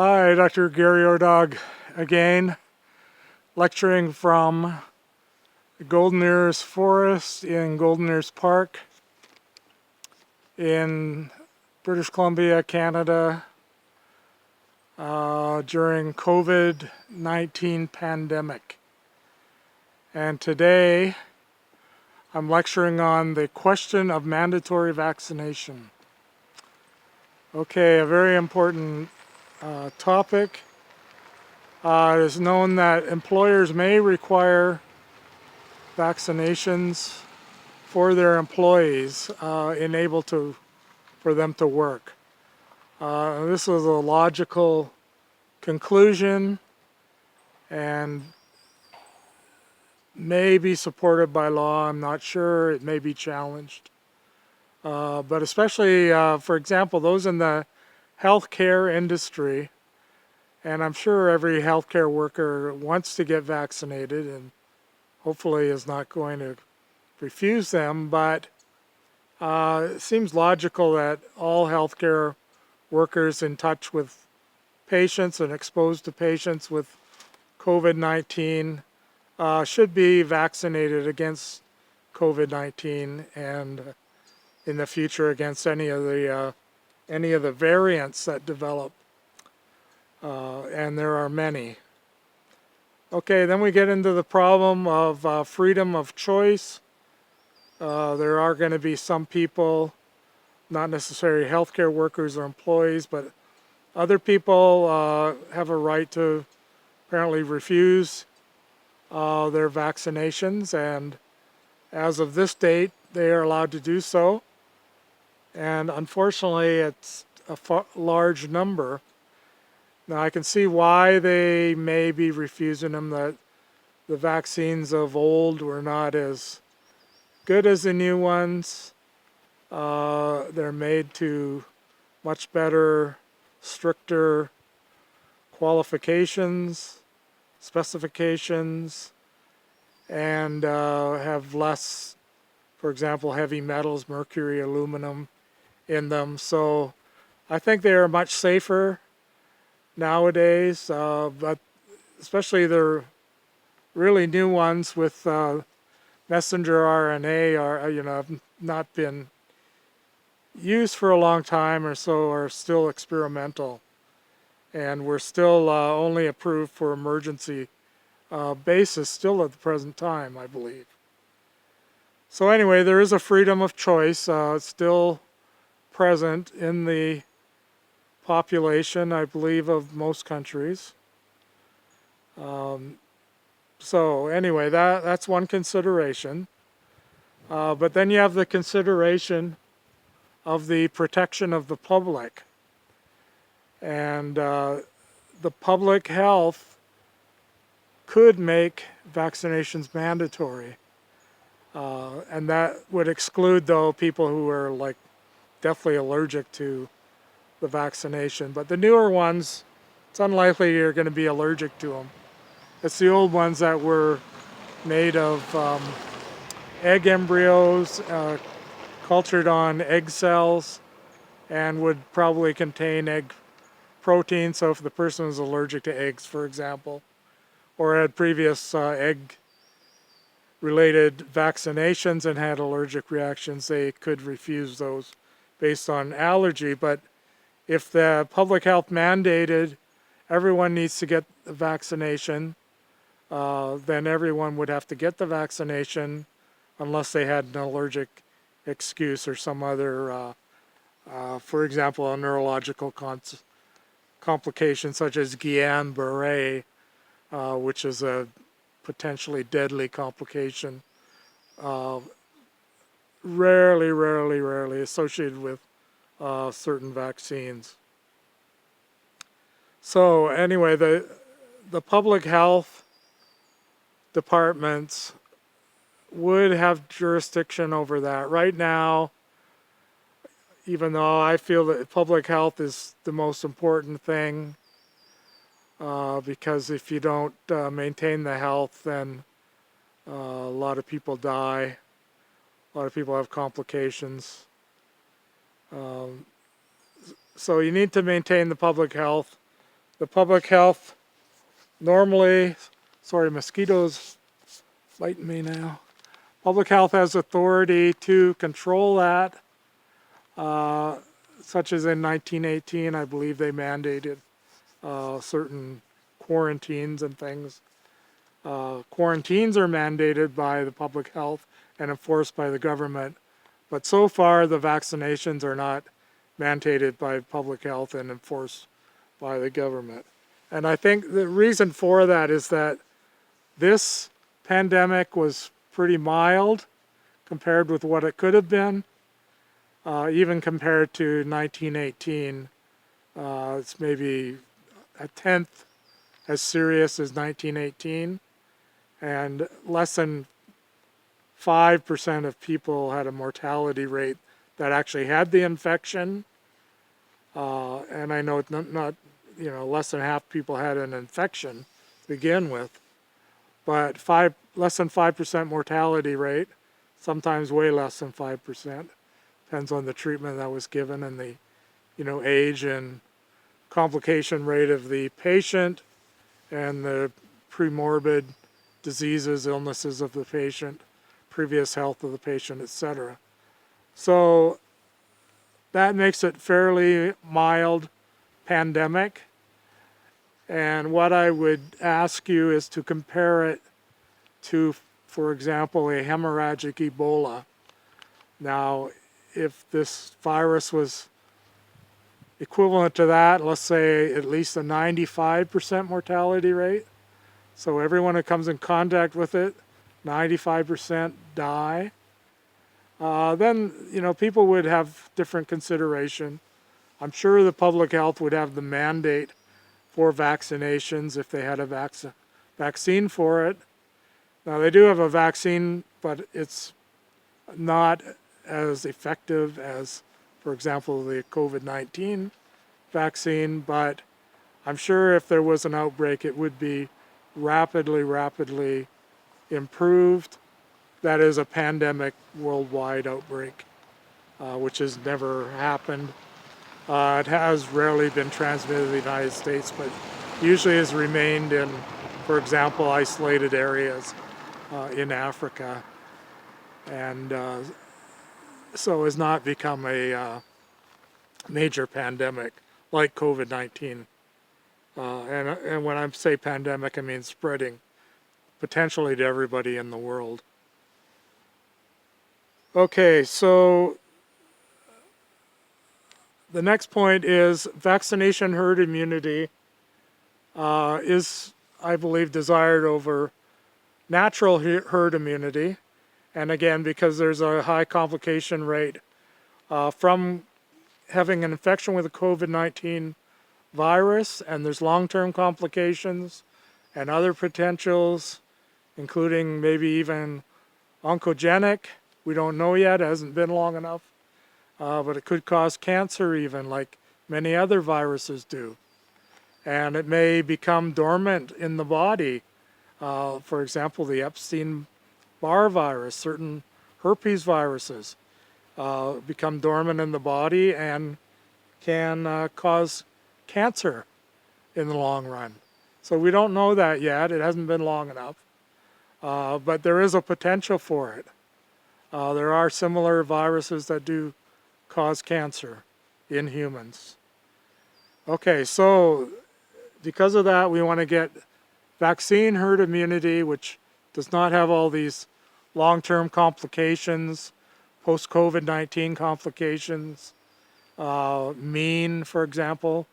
Hi, Dr. Gary Ordog again, lecturing from the Golden Ears Forest in Golden Ears Park in British Columbia, Canada, during COVID-19 pandemic. And today I'm lecturing on the question of mandatory vaccination. Okay, a very important topic. It is known that employers may require vaccinations for their employees for them to work. This was a logical conclusion and may be supported by law. I'm not sure. It may be challenged. But especially, for example, those in the healthcare industry, and I'm sure every healthcare worker wants to get vaccinated and hopefully is not going to refuse them, but it seems logical that all healthcare workers in touch with patients and exposed to patients with COVID-19 should be vaccinated against COVID-19 and in the future against any of the variants that develop, and there are many. Okay, then we get into the problem of freedom of choice. There are going to be some people, not necessarily healthcare workers or employees, but other people have a right to apparently refuse their vaccinations, and as of this date, they are allowed to do so. And unfortunately, it's a large number. Now, I can see why they may be refusing them, that the vaccines of old were not as good as the new ones. They're made to much better, stricter qualifications, specifications, and have less, for example, heavy metals, mercury, aluminum in them. So I think they are much safer nowadays, but especially the really new ones with messenger RNA have not been used for a long time or so, are still experimental, and we're still only approved for emergency basis still at the present time, I believe. So anyway, there is a freedom of choice still present in the population, I believe, of most countries. So anyway, that's one consideration. But then you have the consideration of the protection of the public. And the public health could make vaccinations mandatory. And that would exclude, though, people who are like deathly allergic to the vaccination. But the newer ones, it's unlikely you're going to be allergic to them. It's the old ones that were made of egg embryos, cultured on egg cells, and would probably contain egg protein. So if the person was allergic to eggs, for example, or had previous egg-related vaccinations and had allergic reactions, they could refuse those based on allergy. But if the public health mandated everyone needs to get the vaccination, then everyone would have to get the vaccination unless they had an allergic excuse or some other, for example, a neurological complication such as Guillain-Barré, which is a potentially deadly complication, rarely associated with certain vaccines. So anyway, the public health departments would have jurisdiction over that. Right now, even though I feel that public health is the most important thing, because if you don't maintain the health, then a lot of people die, a lot of people have complications. So you need to maintain the public health the public health normally, sorry, mosquitoes biting me now. Public health has authority to control that, such as in 1918, I believe they mandated certain quarantines and things. Quarantines are mandated by the public health and enforced by the government, but so far the vaccinations are not mandated by public health and enforced by the government. And I think the reason for that is that this pandemic was pretty mild compared with what it could have been, even compared to 1918. It's maybe a tenth as serious as 1918, and less than 5% of people had a mortality rate that actually had the infection. And I know it's not, less than half people had an infection to begin with, but less than 5% mortality rate, sometimes way less than 5%. Depends on the treatment that was given and the, age and complication rate of the patient and the premorbid diseases, illnesses of the patient, previous health of the patient, etc. So that makes it fairly mild pandemic. And what I would ask you is to compare it to, for example, a hemorrhagic Ebola. Now, if this virus was equivalent to that, let's say at least a 95% mortality rate, so everyone who comes in contact with it, 95% die, then, people would have different consideration. I'm sure the public health would have the mandate for vaccinations if they had a vaccine for it. Now, they do have a vaccine, but it's not as effective as, for example, the COVID-19 vaccine, but I'm sure if there was an outbreak, it would be rapidly improved. That is a pandemic worldwide outbreak, which has never happened. It has rarely been transmitted in the United States, but usually has remained in, for example, isolated areas in Africa, and so has not become a major pandemic like COVID-19. And when I say pandemic, I mean spreading potentially to everybody in the world. Okay, so the next point is vaccination herd immunity is, I believe, desired over natural herd immunity. And again, because there's a high complication rate from having an infection with the COVID-19 virus, and there's long-term complications and other potentials, including maybe even oncogenic. We don't know yet, it hasn't been long enough, but it could cause cancer even, like many other viruses do. And it may become dormant in the body. For example, the Epstein-Barr virus, certain herpes viruses become dormant in the body and can cause cancer in the long run. So we don't know that yet. It hasn't been long enough. But there is a potential for it. There are similar viruses that do cause cancer in humans. Okay, so because of that, we want to get vaccine herd immunity, which does not have all these long-term complications, post-COVID-19 complications, mean, for example,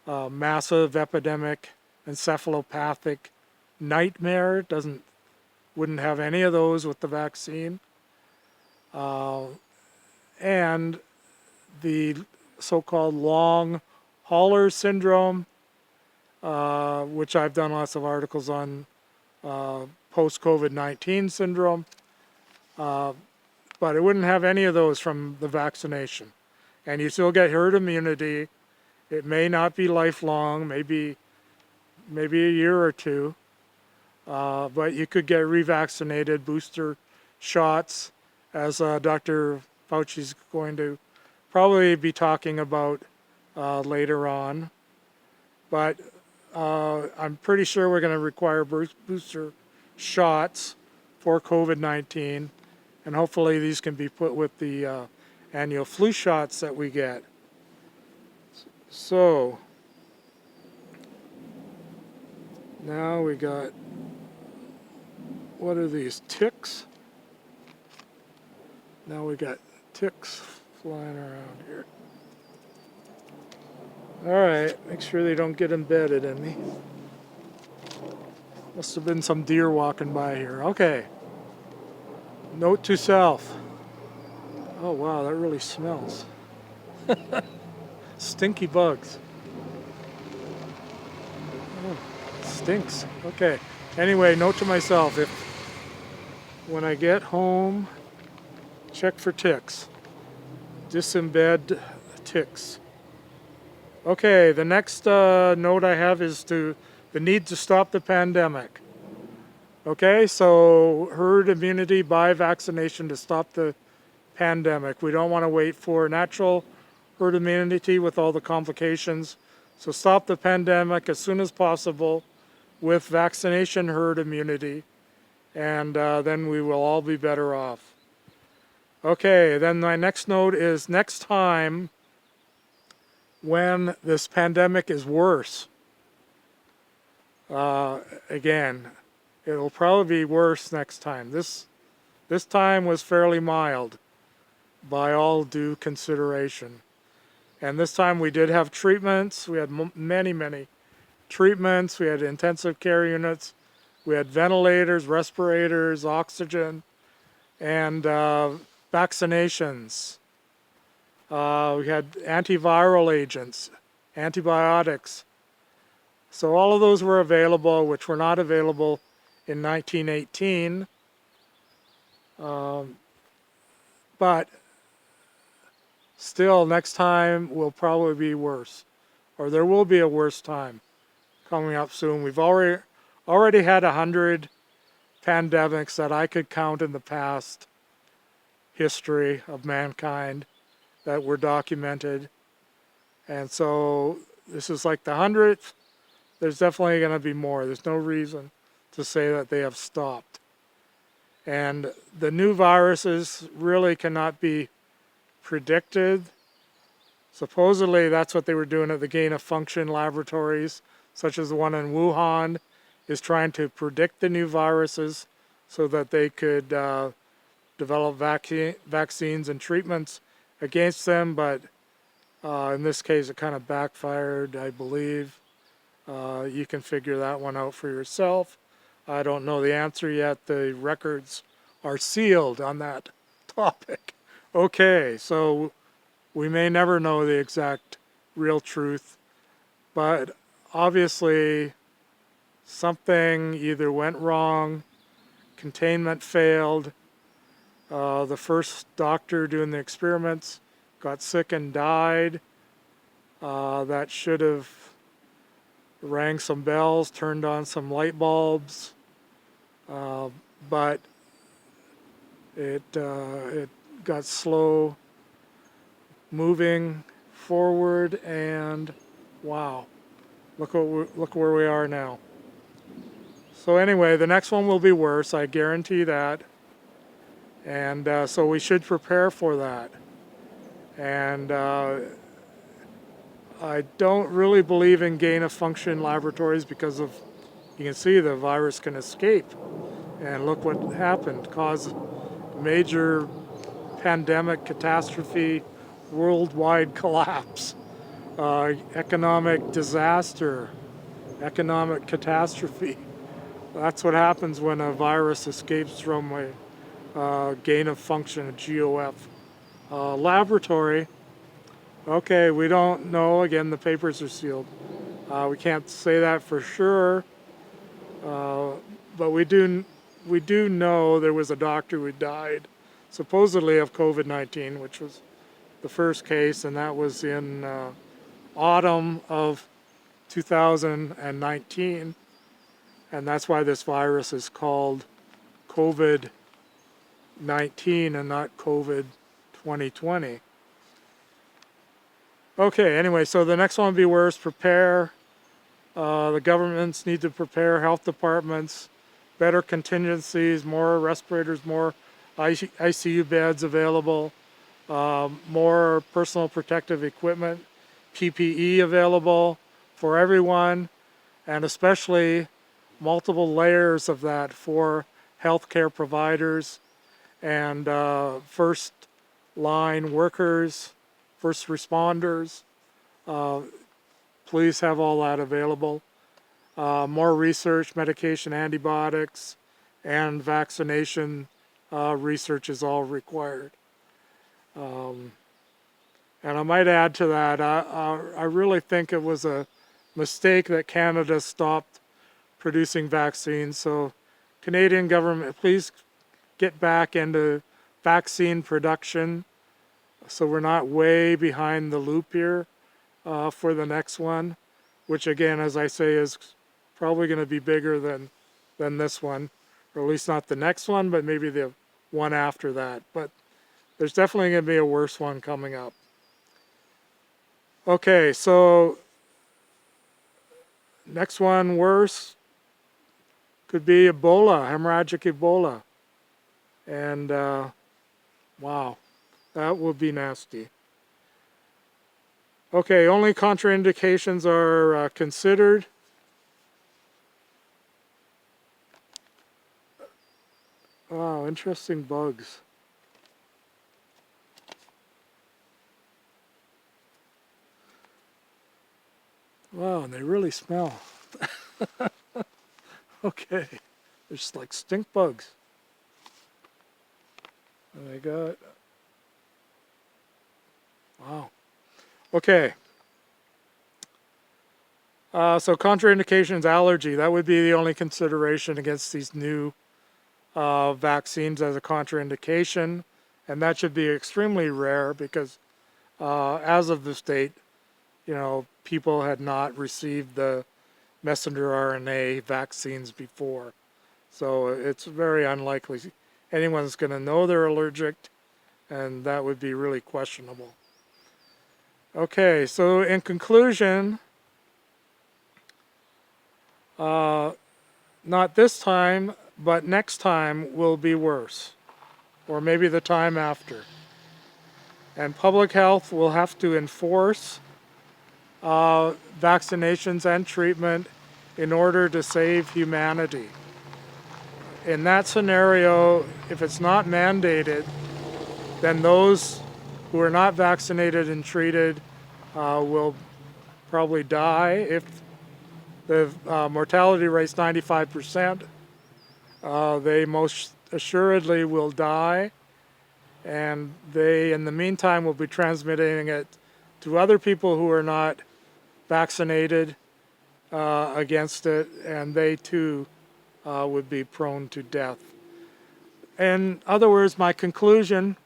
massive epidemic, encephalopathic nightmare, wouldn't have any of those with the vaccine. And the so-called long hauler syndrome, which I've done lots of articles on, post-COVID-19 syndrome, but it wouldn't have any of those from the vaccination. And you still get herd immunity. It may not be lifelong, maybe a year or two, but you could get revaccinated, booster shots, as Dr. Fauci's going to probably be talking about later on. but I'm pretty sure we're going to require booster shots for COVID-19, and hopefully these can be put with the annual flu shots that we get. So now we got, what are these, ticks? Now we got ticks flying around here. All right, make sure they don't get embedded in me. Must have been some deer walking by here. Okay. Note to self. Oh wow, that really smells. Stinky bugs. Oh, stinks. Okay. Anyway, note to myself, if when I get home, check for ticks. Disembed ticks. Okay, the next note I have is the need to stop the pandemic. Okay, so herd immunity by vaccination to stop the pandemic. We don't want to wait for natural herd immunity with all the complications. So stop the pandemic as soon as possible with vaccination herd immunity, and then we will all be better off. Okay, then my next note is next time when this pandemic is worse. Again, it'll probably be worse next time. This time was fairly mild by all due consideration. And this time we did have treatments. We had many treatments. We had intensive care units. We had ventilators, respirators, oxygen, and vaccinations. We had antiviral agents, antibiotics. So all of those were available, which were not available in 1918. But still, next time will probably be worse, or there will be a worse time coming up soon. We've already had 100 pandemics that I could count in the past history of mankind that were documented. And so this is like the 100th. There's definitely going to be more. There's no reason to say that they have stopped. And the new viruses really cannot be predicted. Supposedly that's what they were doing at the gain-of-function laboratories, such as the one in Wuhan, is trying to predict the new viruses so that they could develop vaccines and treatments against them, but in this case it kind of backfired, I believe. You can figure that one out for yourself. I don't know the answer yet. The records are sealed on that topic. Okay, so we may never know the exact real truth, but obviously something either went wrong, containment failed, the first doctor doing the experiments got sick and died. That should have rang some bells, turned on some light bulbs, but it got slow moving forward, and wow, look where we are now. So anyway, the next one will be worse, I guarantee that. And so we should prepare for that. And I don't really believe in gain-of-function laboratories because of, you can see the virus can escape. And look what happened, caused major pandemic catastrophe, worldwide collapse, economic disaster, economic catastrophe. That's what happens when a virus escapes from a gain-of-function, a GOF laboratory. Okay, we don't know. Again, the papers are sealed. We can't say that for sure, but we do know there was a doctor who died, supposedly of COVID-19, which was the first case, and that was in autumn of 2019, and that's why this virus is called COVID-19 and not COVID 2020. Okay, anyway, so the next one will be worse. Prepare. The governments need to prepare health departments, better contingencies, more respirators, more ICU beds available, more personal protective equipment, PPE available for everyone, and especially multiple layers of that for healthcare providers and first line workers, first responders. Please have all that available. More research, medication, antibiotics, and vaccination research is all required. And I might add to that, I really think it was a mistake that Canada stopped producing vaccines. So Canadian government, please get back into vaccine production so we're not way behind the loop here for the next one, which again, as I say, is probably going to be bigger than this one, or at least not the next one, but maybe the one after that. But there's definitely going to be a worse one coming up. Okay, so next one worse could be Ebola, hemorrhagic Ebola. And wow, that would be nasty. Okay, only contraindications are considered. Wow, interesting bugs. Wow, and they really smell. Okay, they're just like stink bugs. And they got, wow. Okay. So contraindications, allergy, that would be the only consideration against these new vaccines as a contraindication. And that should be extremely rare because as of this date, you know, people had not received the messenger RNA vaccines before. So it's very unlikely anyone's going to know they're allergic, and that would be really questionable. Okay, so in conclusion, not this time, but next time will be worse, or maybe the time after. And public health will have to enforce vaccinations and treatment in order to save humanity. In that scenario, if it's not mandated, then those who are not vaccinated and treated will probably die. If the mortality rate's 95%, they most assuredly will die, and they, in the meantime, will be transmitting it to other people who are not vaccinated against it, and they too would be prone to death. In other words, my conclusion,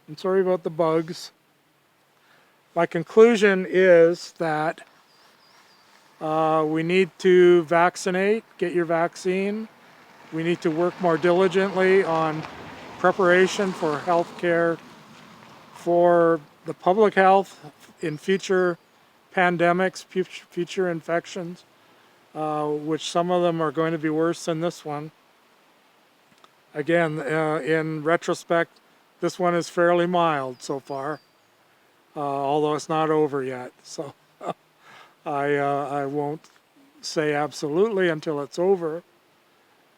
I'm sorry about the bugs, my conclusion is that we need to vaccinate, get your vaccine. We need to work more diligently on preparation for health care, for the public health in future pandemics, future infections, which some of them are going to be worse than this one. Again, in retrospect, this one is fairly mild so far, although it's not over yet. So I won't say absolutely until it's over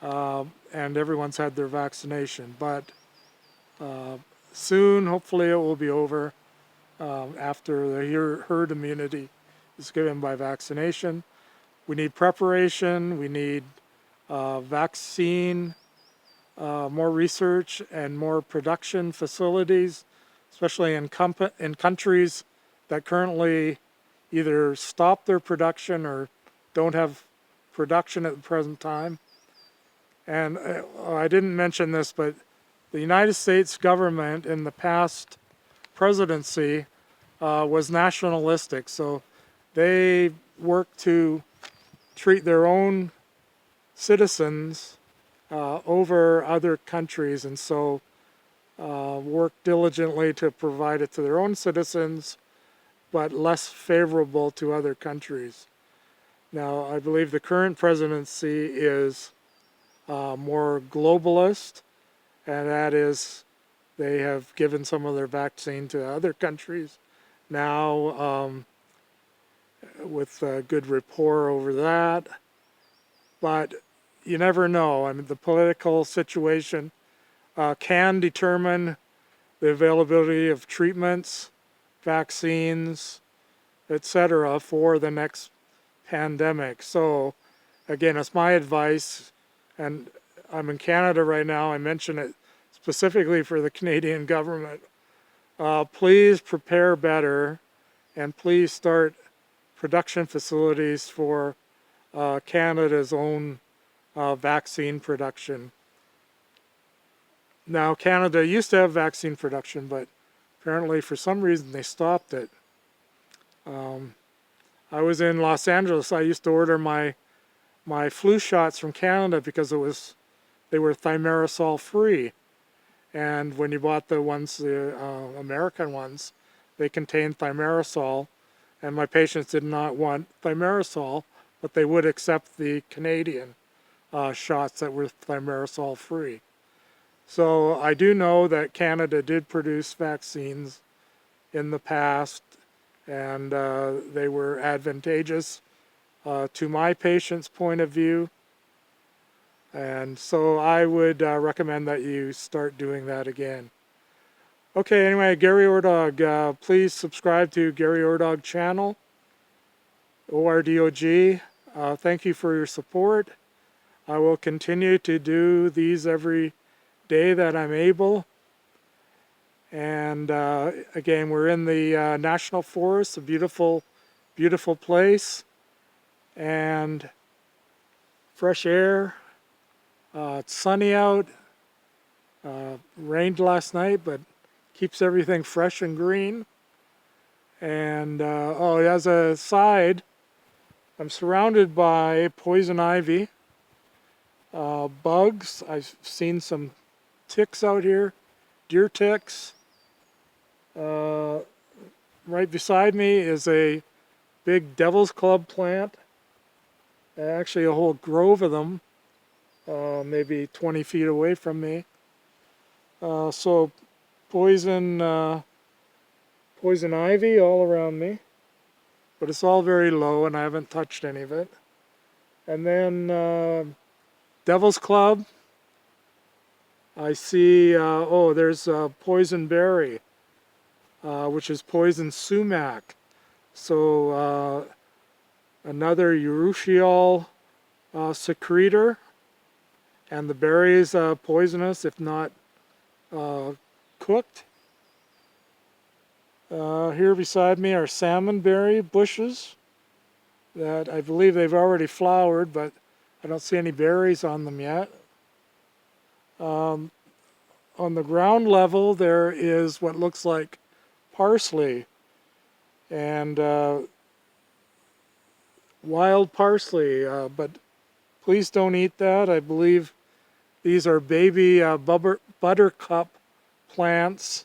and everyone's had their vaccination. But soon, hopefully, it will be over after the herd immunity is given by vaccination. We need preparation. We need vaccine, more research, and more production facilities, especially in countries that currently either stop their production or don't have production at the present time. And I didn't mention this, but the United States government in the past presidency was nationalistic. So they worked to treat their own citizens over other countries, and so work diligently to provide it to their own citizens, but less favorable to other countries. Now, I believe the current presidency is more globalist, and that is they have given some of their vaccine to other countries now with good rapport over that. But you never know. I mean, the political situation can determine the availability of treatments, vaccines, etc. for the next pandemic. So again, it's my advice, and I'm in Canada right now. I mention it specifically for the Canadian government. Please prepare better, and please start production facilities for Canada's own vaccine production. Now, Canada used to have vaccine production, but apparently for some reason they stopped it. I was in Los Angeles. I used to order my flu shots from Canada because they were thimerosal free. And when you bought the ones, the American ones, they contained thimerosal, and my patients did not want thimerosal, but they would accept the Canadian shots that were thimerosal free. So I do know that Canada did produce vaccines in the past, and they were advantageous to my patient's point of view. And so I would recommend that you start doing that again. Okay, anyway, Gary Ordog, please subscribe to Gary Ordog channel, ORDOG. Thank you for your support. I will continue to do these every day that I'm able. And again, we're in the National Forest, a beautiful, beautiful place. And fresh air. It's sunny out. Rained last night, but keeps everything fresh and green. And oh, as a side, I'm surrounded by poison ivy, bugs. I've seen some ticks out here, deer ticks. Right beside me is a big devil's club plant. Actually, a whole grove of them. Maybe 20 feet away from me. So poison ivy all around me, but it's all very low and I haven't touched any of it. And then devil's club. I see, oh, there's poison berry, which is poison sumac. So another urushiol secretor. And the berry is poisonous if not cooked. Here beside me are salmonberry bushes that I believe they've already flowered, but I don't see any berries on them yet. On the ground level there is what looks like parsley and wild parsley, but please don't eat that. I believe these are baby buttercup plants,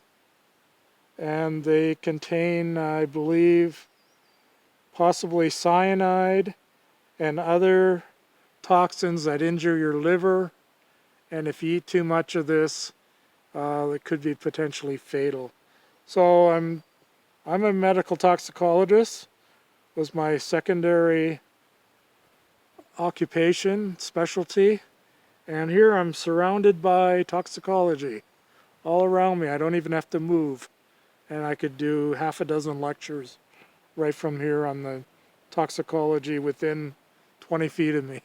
and they contain, I believe, possibly cyanide and other toxins that injure your liver. And if you eat too much of this, it could be potentially fatal. So I'm a medical toxicologist. Was my secondary occupation, specialty. And here I'm surrounded by toxicology all around me. I don't even have to move. And I could do half a dozen lectures right from here on the toxicology within 20 feet of me.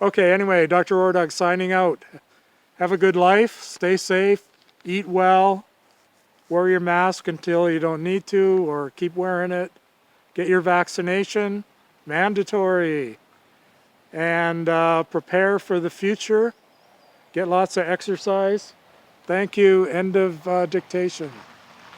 Okay, anyway, Dr. Ordog signing out. Have a good life, stay safe, eat well, wear your mask until you don't need to, or keep wearing it. Get your vaccination, mandatory. And prepare for the future. Get lots of exercise. Thank you. End of dictation.